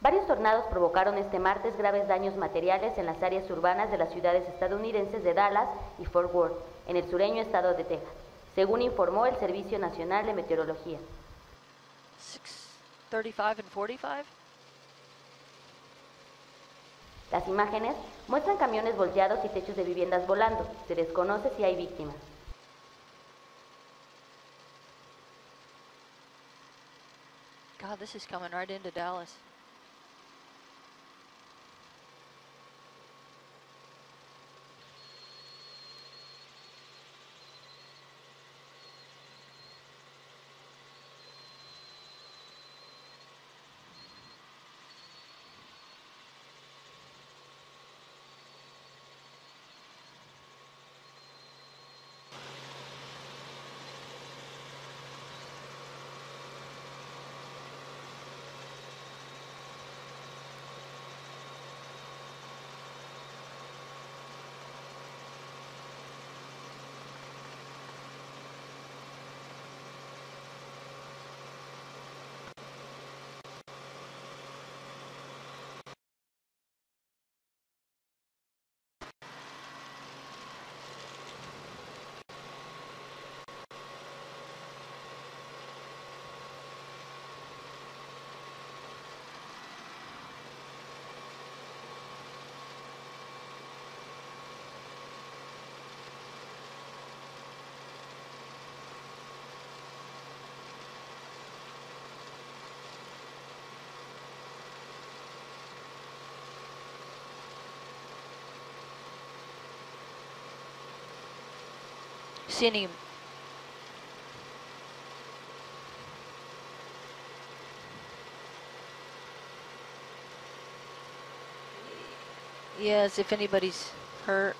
Varios tornados provocaron este martes graves daños materiales en las áreas urbanas de las ciudades estadounidenses de Dallas y Fort Worth, en el sureño estado de Texas, según informó el Servicio Nacional de Meteorología. 6:35 and 45. Las imágenes muestran camiones volteados y techos de viviendas volando. Se desconoce si hay víctimas. God, this is coming right into Dallas. See any? Yes, if anybody's hurt.